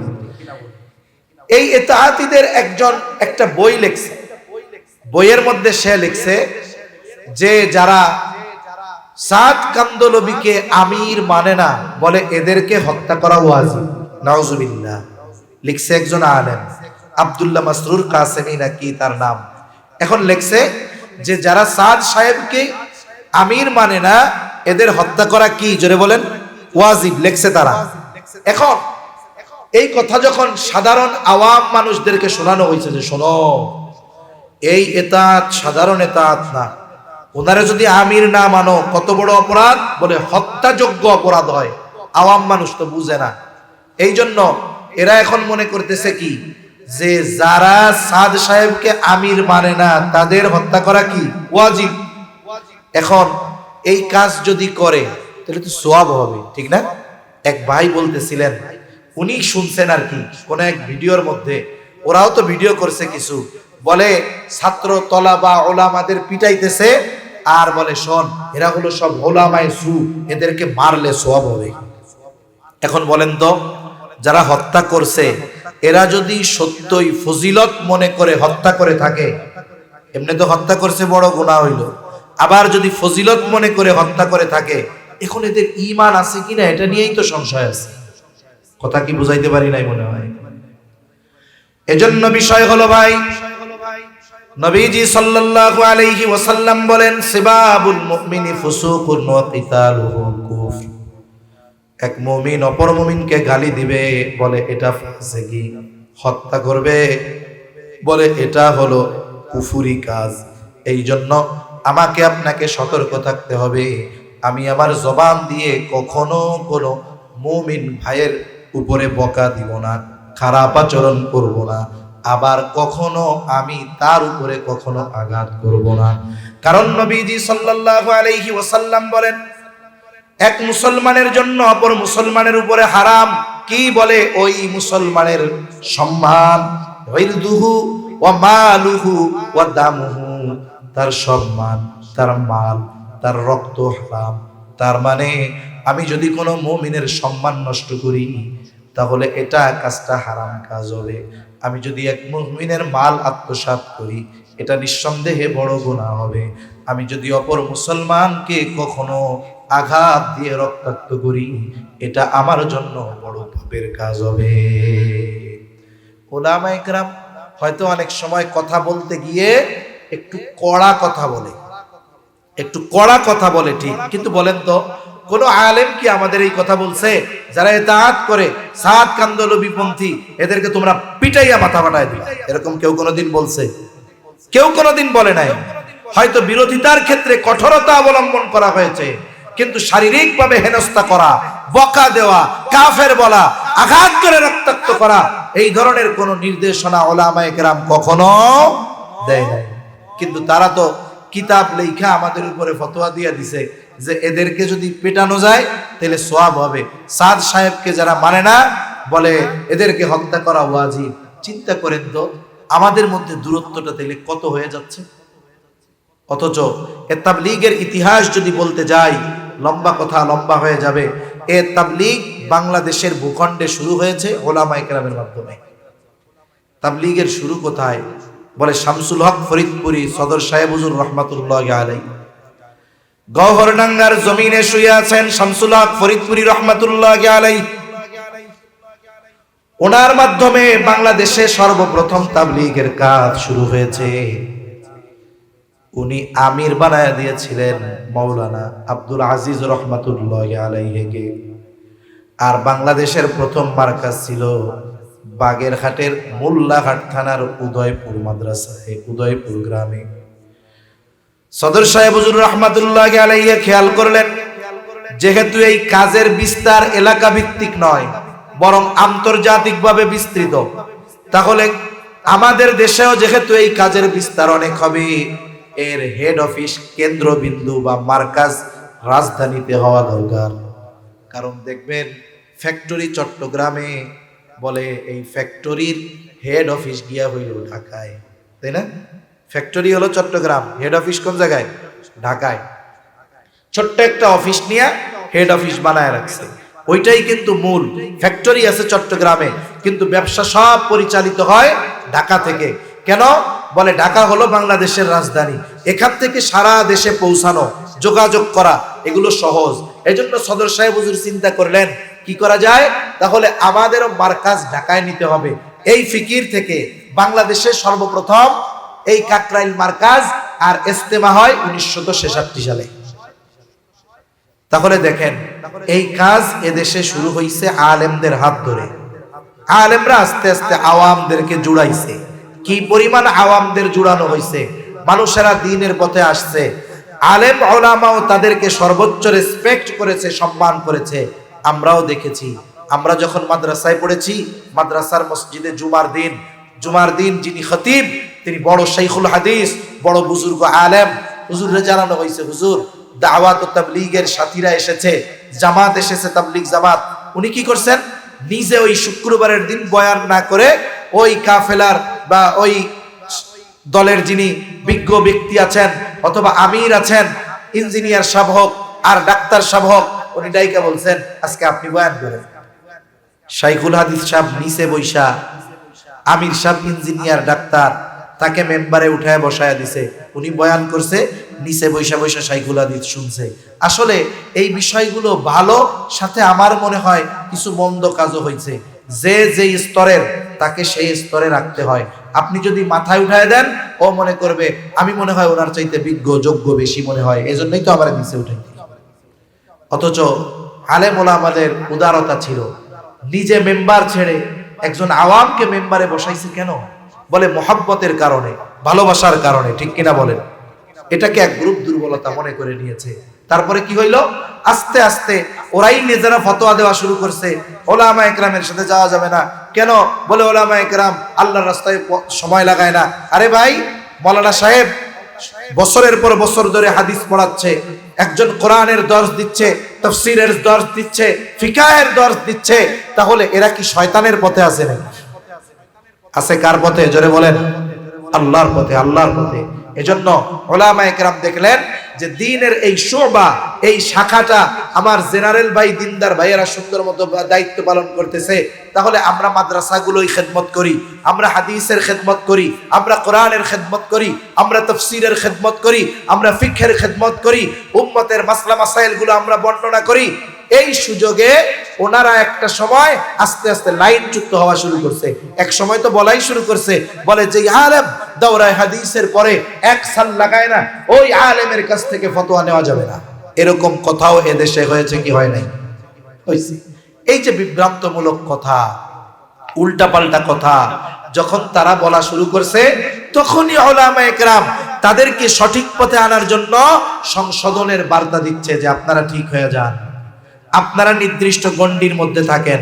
এই ইতাআতীদের একজন একটা বই লিখছে, বইয়ের মধ্যে সে লিখছে যে যারা সাদ কান্দলবিকে আমির মানে না, বলে এদেরকে হত্যা করা ওয়াজিব। নাউজুবিল্লাহ। লিখছে একজন আলেম, আব্দুল্লাহ মাসরুর কাসেমি নাকি তার নাম। এখন লিখছে যে যারা সাদ সাহেবকে আমির মানে না, এদের হত্যা করা কি, জোরে বলেন, ওয়াজিব। লিখছে তারা। এখন এই কথা যখন সাধারণ আওয়াম মানুষদেরকে শোনানো হয়েছে যে শোনো, এই ইতাআত সাধারণ ইতাআত না, ওনারা যদি আমির না মানো কত বড় অপরাধ, বলে হত্যাযোগ্য অপরাধ হয়। আওয়াম মানুষ তো বুঝে না, এই জন্য এরা এখন মনে করতেছে কি, যে যারা সাদ সাহেবকে আমির মানে না তাদের হত্যা করা কি ওয়াজিব। এখন এই কাজ যদি করে তাহলে তো সওয়াব হবে, ঠিক না? এক ভাই বলতেছিলেন, উনি শুনছেন আর কি কোন এক ভিডিওর মধ্যে, ওরাও তো ভিডিও করছে কিছু, বলে ছাত্র তলাবা ওলামাদের পিটাইতেছে, আর বলে শোন এরা হলো সব ওলামায়ে সু, এদেরকে মারলে সওয়াব হবে। এখন বলেন তো, যারা হত্যা করছে এরা যদি সত্যই ফজিলত মনে করে হত্যা করে থাকে, এমনি তো হত্যা করছে বড় গুনাহ হইল, আবার যদি ফজিলত মনে করে হত্যা করে থাকে, এখন এদের ঈমান আছে কিনা এটা নিয়েই তো সংশয় আছে। কথা কি বুঝাইতে পারি নাই মনে হয়? এজন্য বিষয় হলো ভাই, নবীজি সাল্লাল্লাহু আলাইহি ওয়াসাল্লাম বলেন, সিবাবুল মুমিনি ফুসুকুন ওয়া কিতালুহু কুফর। এক মুমিন অপর মুমিনকে গালি দিবে, বলে এটা ফাসিকি। হত্যা করবে, বলে এটা হলো কুফরি কাজ। এই জন্য আমাকে আপনাকে সতর্ক থাকতে হবে। আমি আমার জবান দিয়ে কখনো কোনো মুমিন ভাইয়ের উপরে বকা দিব না, খারাপ আচরণ করব না, আবার কখনো আমি তার উপরে কখনো আঘাত করব না। কারণ নবীজি সাল্লাল্লাহু আলাইহি ওয়াসাল্লাম বলেন, এক মুসলমানের জন্য অপর মুসলমানের উপরে হারাম। কি বলে? ওই মুসলমানের সম্মান, ইরদুহু ওয়া মালুহু ওয়া দামুহু, তার সম্মান, তার মাল, তার রক্ত হারাম। তার মানে আমি যদি কোনো মুমিনের সম্মান নষ্ট করি, তাহলে এটা কাজটা হারাম কাজ হবে। আমি যদি এক মুমিনের মাল আত্মসাৎ করি, এটা নিঃসন্দেহে বড় গুনাহ হবে। আমি যদি অপর মুসলমানকে কখনো আঘাত দিয়ে রক্তাক্ত করি, এটা আমার জন্য বড় পাপের কাজ হবে। উলামায়ে কেরাম হয়তো অনেক সময় কথা বলতে গিয়ে একটু কড়া কথা বলে, একটু কড়া কথা বলে, ঠিক, কিন্তু বলেন তো কোন আলেম কি আমাদের এই কথা বলছে? যারা ইতাআত করে, সাত কান্দলবিপন্থী, এদেরকে তোমরা পিটাইয়া মাথা ফাটায় দিবা, এরকম কেউ কোনোদিন বলছে? কেউ কোনোদিন বলে নাই। হয়তো বিরোধিতার ক্ষেত্রে কঠোরতা অবলম্বন করা হয়েছে, কিন্তু শারীরিকভাবে হেনস্থা করা, বকা দেওয়া, কাফের বলা, আঘাত করে রক্তাক্ত করা, এই ধরনের কোন নির্দেশনা উলামায়ে কেরাম কখনো দেয় নাই। কিন্তু তারা তো কিতাব লেখা আমাদের উপরে ফতোয়া দিয়ে দিছে যে এদেরকে যদি পেটানো যায় তাহলে সওয়াব হবে। সাদ সাহেবকে যারা মানে না, বলে এদেরকে হত্যা করা ওয়াজিব। চিন্তা করেন তো আমাদের মধ্যে দূরত্বটা তাহলে কত হয়ে যাচ্ছে। অথচ এ তাবলীগের ইতিহাস যদি বলতে যাই, লম্বা কথা, লম্বা হয়ে যাবে। এ তাবলীগ বাংলাদেশের ভূখণ্ডে শুরু হয়েছে উলামায়ে কেরামের মাধ্যমে। তাবলীগের শুরু কোথায়? বলে শামসুল হক ফরিদপুরি সদর সাহেব হুজুর রহমাতুল্লাহি আলাইহি গওহরডাঙ্গার জমিনে শুয়ে আছেন শামসুল হক ফরিদপুরি রহমাতুল্লাহি আলাইহি। ওনার মাধ্যমে বাংলাদেশে সর্বপ্রথম তাবলীগের কাজ শুরু হয়েছে। উনি আমির বানায়া দিয়েছিলেন মাওলানা আব্দুল আজিজ রহমাতুল্লাহি আলাইহিকে। আর বাংলাদেশের প্রথম মার্কাজ ছিল বাগেরহাটের মোল্লাহাট থানার উদয়পুর মাদ্রাসায়, উদয়পুর গ্রামে। সদর সাহেব হুজুর রহমাতুল্লাহি আলাইহি খেয়াল করলেন, যেহেতু এই কাজের বিস্তার এলাকা ভিত্তিক নয়, বরং আন্তর্জাতিকভাবে বিস্তৃত, তাহলে আমাদের দেশেও যেহেতু এই কাজের বিস্তার অনেক হবে, এর হেড অফিস, কেন্দ্রবিন্দু বা মার্কাজ রাজধানীতে হওয়া দরকার। কারণ দেখবেন ফ্যাক্টরি চট্টগ্রামে, বলে এই ফ্যাক্টরির হেড অফিস গিয়া হইল ঢাকায়, তাই না? ফ্যাক্টরি হলো চট্টগ্রাম, হেড অফিস কোন জায়গায়? ঢাকায়। ছোট্ট একটা অফিস নিয়ে হেড অফিস বানায় রাখছে, ওইটাই কিন্তু মূল। ফ্যাক্টরি আছে চট্টগ্রামে, কিন্তু ব্যবসা সব পরিচালিত হয় ঢাকা থেকে। কেন? বলে ঢাকা হলো বাংলাদেশের রাজধানী, এখান থেকে সারা দেশে পৌঁছানো, যোগাযোগ করা এগুলো সহজ। এজন্য সদর সাহেব হুজুর চিন্তা করলেন কি করা যায়, তাহলে আমাদেরও মার্কাজ ঢাকায় নিতে হবে। এই ফিকির থেকে বাংলাদেশের সর্বপ্রথম এই কাকরাইল মার্কাজ, আর ইজতেমা হয় 1966 সালে। তাহলে দেখেন এই কাজ এদেশে শুরু হয়েছে আলেমদের হাত ধরে। আলেমরা আস্তে আস্তে আওয়ামদেরকে জুড়াইছে। কি পরিমাণ আওয়ামদের জুড়ানো হয়েছে, মানুষেরা দ্বীনের পথে আসছে। আলেম উলামাও তাদেরকে সর্বোচ্চ রেসপেক্ট করেছে, সম্মান করেছে। আমরাও দেখেছি, আমরা যখন মাদ্রাসায় পড়েছি, মাদ্রাসার মসজিদে জুমার দিন যিনি খতিব, তিনি বড় শাইখুল হাদিস, বড় বুজুর্গ আলেম। হুজুরে জানানো হয়েছে, হুজুর দাওয়াত ও তাবলীগের সাথীরা এসেছে, জামাত এসেছে, তাবলীগ জামাত। উনি কি করছেন? নিজে ওই শুক্রবারের দিন বয়ান না করে ওই কাফেলার বা ওই দলের যিনি বিজ্ঞ ব্যক্তি আছেন, অথবা আমির আছেন, ইঞ্জিনিয়ার সাহেব হোক আর ডাক্তার সাহেব হোক, উনি ডাইকা বলছেন আজকে আপনি বয়ান করেন। শাইখুল হাদিস সাহেব নিচে বৈশা, আমির সাহেব ইঞ্জিনিয়ার ডাক্তার, তাকে মেম্বারে উঠায় বসায় দিছে। উনি বয়ান করছে, নিচে বৈশা বৈশা শাইখুল হাদিস শুনছে। আসলে এই বিষয়গুলো ভালো, সাথে আমার মনে হয় কিছু মন্দ কাজও হয়েছে। যে যেই স্তরের তাকে সেই স্তরে রাখতে হয়। আপনি যদি মাথায় উঠায় দেন, ও মনে করবে আমি মনে হয় ওনার চাইতে বিজ্ঞ যোগ্য বেশি মনে হয়, এজন্যই তো আমার নিচে উঠাইতে। অথচ আলেম ওলামাদের উদারতা ছিল, নিজে মেম্বার ছেড়ে একজন আওয়ামকে মেম্বারে বসাইছে কেন? বলে মহব্বতের কারণে, ভালোবাসার কারণে। ঠিক কিনা বলেন? এটাকে এক গ্রুপ দুর্বলতা মনে করে নিয়েছে। তারপরে কি হইল? আস্তে আস্তে ওরাই নিজেরা ফতোয়া দেওয়া শুরু করছে, ওলামা একরামের সাথে যাওয়া যাবে না। কেন? বলে ওলামা একরাম আল্লাহর রাস্তায় সময় লাগায় না। আরে ভাই, মৌলানা সাহেব বছরের পর বছর ধরে হাদিস পড়াচ্ছে, একজন কোরআনের দর্স দিচ্ছে, তাফসীরের দর্স দিচ্ছে, ফিকাহের দর্স দিচ্ছে, তাহলে এরা কি শয়তানের পথে আছে নাকি? আছে কার পথে? জোরে বলেন। আল্লাহর পথে, আল্লাহর পথে। এজন্য ওলামা একরাম দেখলেন যে দিনের এই শোভা, এই শাখাটা আমার জেনারেল ভাই, দিনদার ভাইয়েরা সুন্দর মতো দায়িত্ব পালন করতেছে, তাহলে আমরা মাদ্রাসাগুলোই খেদমত করি, আমরা হাদিসের খেদমত করি, আমরা কোরআনের খেদমত করি, আমরা তাফসীরের খেদমত করি, আমরা ফিকহের খেদমত করি, উম্মতের মাসলা মাসাইলগুলো আমরা বর্ণনা করি। এই সুযোগে ওনারা একটা সময় আস্তে আস্তে লাইনচ্যুত হওয়া শুরু করছে। এক সময় তো বলাই শুরু করছে, বলে যে আলেম দাওরায়ে হাদিসের পরে এক সাল লাগায় না, ওই আলেমের কাছ থেকে ফতোয়া নেওয়া যাবে না। এরকম কথাও এদেশে হয়েছে কি হয় নাই? হয়েছে। এই যে বিভ্রান্তমূলক কথা, উল্টাপাল্টা কথা যখন তারা বলা শুরু করছে, তখনই উলামা একরাম তাদেরকে সঠিক পথে আনার জন্য সংশোধনের বার্তা দিচ্ছে যে আপনারা ঠিক হয়ে যান, আপনারা নির্দিষ্ট গণ্ডির মধ্যে থাকেন,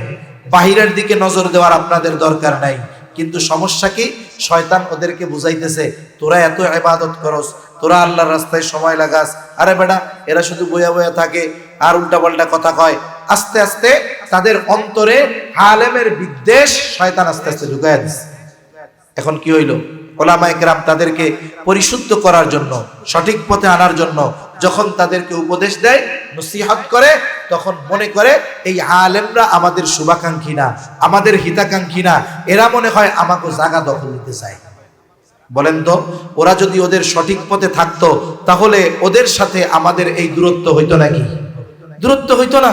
বাহিরের দিকে নজর দেওয়ার আপনাদের দরকার নাই। কিন্তু সমস্যা কি? শয়তান ওদেরকে বুঝাইতেছে, তোরা এত ইবাদত করস, তোরা আল্লাহর রাস্তায় সময় লাগাস, আরে বেটা এরা শুধু বইয়া বইয়া থাকে আর উল্টাপাল্টা কথা কয়। আস্তে আস্তে তাদের অন্তরে আলেমের বিদ্বেষ শয়তান আস্তে আস্তে ঢুকাইয়া দিচ্ছে। এখন কি হইল? ওলামা একরাম তাদেরকে পরিশুদ্ধ করার জন্য, সঠিক পথে আনার জন্য যখন তাদেরকে উপদেশ দেয়, নসিহত করে, তখন মনে করে এই আলেমরা আমাদের শুভাকাঙ্ক্ষী না, আমাদের হিতাকাঙ্ক্ষী না, এরা মনে হয় আমাকে জায়গা দখল নিতে চায়। বলেন তো, ওরা যদি ওদের সঠিক পথে থাকতো, তাহলে ওদের সাথে আমাদের এই দূরত্ব হইতো নাকি? দূরত্ব হইতো না।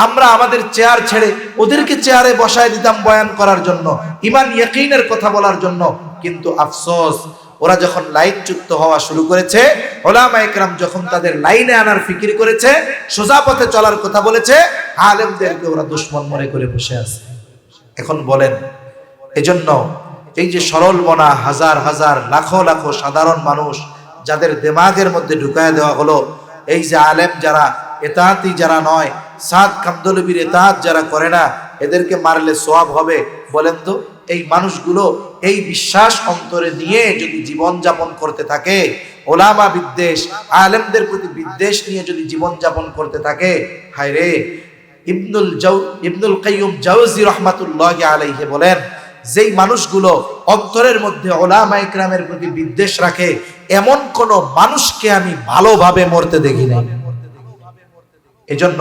আমরা আমাদের চেয়ার ছেড়ে ওদেরকে চেয়ারে বসায় দিতাম বয়ান করার জন্য, ঈমান ইয়াকিনের কথা বলার জন্য। কিন্তু আফসোস, ওরা যখন লাইনচ্যুত হওয়া শুরু করেছে, ওলামা একরাম যখন তাদের লাইনে আনার ফিকির করেছে, সোজা পথে চলার কথা বলেছে, আলেমদেরকে ওরা দুশমন মনে করে বসে আছে। এখন বলেন, এজন্য এই যে সরল মনা হাজার হাজার লাখো লাখো সাধারণ মানুষ যাদের দিমাগের মধ্যে ঢুকায় দেওয়া হলো, এই যে আলেম যারা এতাআতি যারা নয়, সাদ কামদুলবির এতাআত যারা করে না, এদেরকে মারলে সওয়াব হবে। বলেন তো, এই মানুষগুলো এই বিশ্বাস অন্তরে নিয়ে যদি জীবন যাপন করতে থাকে, ওলামা বিদ্বেষ, আলেমদের প্রতি বিদ্বেষ নিয়ে যদি জীবন যাপন করতে থাকে, হায় রে। ইবনুল কাইয়্যুম জাওজি রাহমাতুল্লাহি আলাইহি বলেন, যেই মানুষগুলো অন্তরের মধ্যে ওলামা ইকরামের প্রতি বিদ্বেষ রাখে, এমন কোন মানুষকে আমি ভালোভাবে মরতে দেখি নাই। এজন্য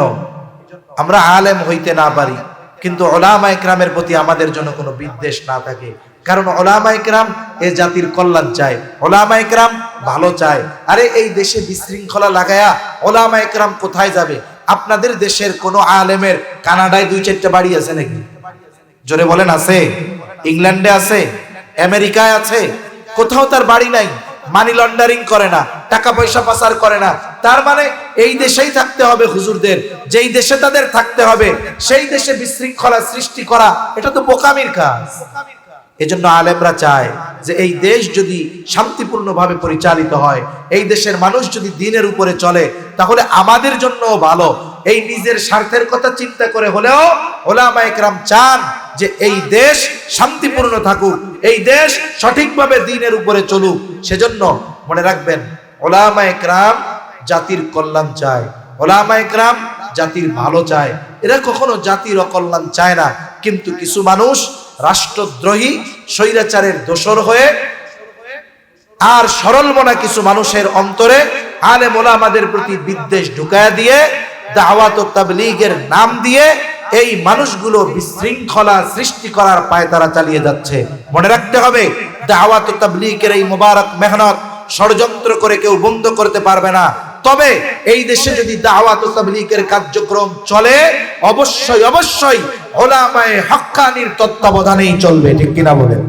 আমরা আলেম হইতে না পারি, কিন্তু ওলামা ইকরামের প্রতি আমাদের জন্য কোনো বিদ্বেষ না থাকে। কারণ ওলামা ইকরাম এ জাতির কল্যাণ চায়, ওলামা ইকরাম ভালো চায়। আরে এই দেশে বিশৃঙ্খলা লাগায়া ওলামা ইকরাম কোথায় যাবে? আপনাদের দেশের কোন আলেমের কানাডায় 2-4টা বাড়ি আছে নাকি? জোরে বলেন, আছে? ইংল্যান্ডে আছে, আমেরিকায় আছে, কোথাও তার বাড়ি নাই। মানি লন্ডারিং করে না, টাকা পয়সা পাচার করে না। তার মানে এই দেশেই থাকতে হবে হুজুরদের, যেই দেশে তাদের থাকতে হবে সেই দেশে বিশৃঙ্খলা সৃষ্টি করা, এটা তো বোকামির কাজ। এজন্য আলেমরা চায় যে এই দেশ যদি শান্তিপূর্ণভাবে পরিচালিত হয়, এই দেশের মানুষ যদি দ্বীনের উপরে চলে, তাহলে আমাদের জন্যও ভালো। এই নিজের স্বার্থের কথা চিন্তা করে হলেও ওলামা ইকরাম চান যে এই দেশ শান্তিপূর্ণ থাকুক, এই দেশ সঠিকভাবে দ্বীনের উপরে চলুক। সেজন্য মনে রাখবেন, ওলামা ইকরাম জাতির কল্যাণ চায়, ওলামা ইকরাম জাতির ভালো চায়। এরা কখনো জাতির অকল্যাণ চায় না। কিন্তু কিছু মানুষ রাষ্ট্রদ্রোহী, স্বৈরাচারের দোসর হয়ে, আর সরল মনা কিছু মানুষের অন্তরে আলেম ওলামাদের প্রতি বিদ্বেষ ঢুকায়া দিয়ে, দাওয়াত ও তাবলীগের নাম দিয়ে এই মানুষগুলো বিশৃঙ্খলা সৃষ্টি করার পায়তারা চালিয়ে যাচ্ছে। মনে রাখতে হবে, দাওয়াত ও তাবলীগের এই মোবারক মেহনত ষড়যন্ত্র করে কেউ বন্ধ করতে পারবে না। তবে এই দেশে যদি দাওয়াত ও তাবলীগের কার্যক্রম চলে, অবশ্যই অবশ্যই উলামায়ে হাক্কানির তত্ত্বাবধানেই চলবে, ঠিক কিনা বলেন?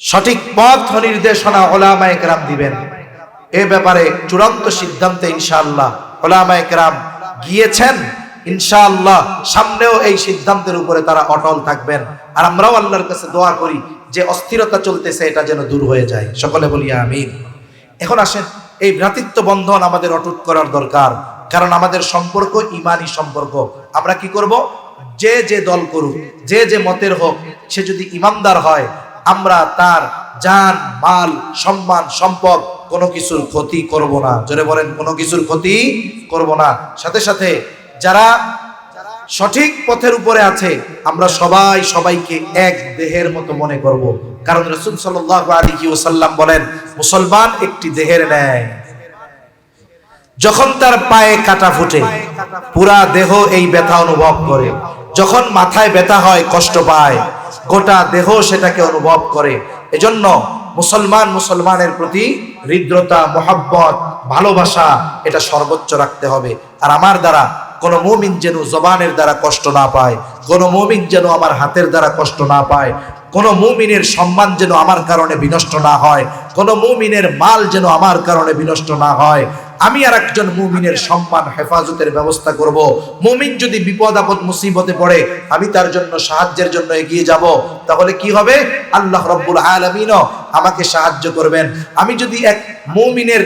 সঠিক পথ নির্দেশনা উলামায়ে কেরাম দিবেন। এ ব্যাপারে চূড়ান্ত সিদ্ধান্তে ইনশাআল্লাহ উলামায়ে কেরাম গিয়েছেন। ইনশাআল্লাহ সামনেও এই সিদ্ধান্তের উপরে তারা অটল থাকবেন। আর আমরাও আল্লাহর কাছে দোয়া করি যে অস্থিরতা চলতেছে এটা যেন দূর হয়ে যায়। সকলে বলি আমিন। এখন আসেন, এই ভ্রাতৃত্ব বন্ধন আমাদের অটুট করার দরকার, কারণ আমাদের সম্পর্ক ঈমানি সম্পর্ক। আমরা কি করব? যে যে দল করুক, যে যে মতের হোক, সে যদি ঈমানদার হয়, আমরা তার জান, মাল, সম্মান, সম্পদ কোনো কিছুর ক্ষতি করব না। জোরে বলেন, কোনো কিছুর ক্ষতি করব না। সাথে সাথে যারা সঠিক পথের উপরে আছে, আমরা সবাই সবাইকে এক দেহের মতো মনে করব, কারণ রাসূল সাল্লাল্লাহু আলাইহি ওয়াসাল্লাম বলেন, মুসলমান একটি দেহের ন্যায়। যখন তার পায়ে কাটা ফুটে, পুরা দেহ এই ব্যথা অনুভব করে। যখন মাথায় ব্যথা হয়, কষ্ট পায়, গোটা দেহ সেটাকে অনুভব করে। এজন্য মুসলমান মুসলমানের প্রতি হৃদ্রতা, মহব্বত, ভালোবাসা এটা সর্বোচ্চ রাখতে হবে। আর আমার দ্বারা কোন মুমিন যেন জবানের দ্বারা কষ্ট না পায়, কোন মুমিন যেন আমার হাতের দ্বারা কষ্ট না পায়, কোন মুমিনের সম্মান যেন আমার কারণে বিনষ্ট না হয়, কোন মুমিনের মাল যেন আমার কারণে বিনষ্ট না হয়। আমি আর একজন মুমিনের সম্মান হেফাজতের ব্যবস্থা করব। মুমিন যদি বিপদ আপদ মুসিবতে পড়ে, আমি তার জন্য সাহায্যের জন্য এগিয়ে যাব, তাহলে কি হবে? আল্লাহ রাব্বুল আলামিনও আমাকে সাহায্য করবেন। আমি যদি এক মুমিনের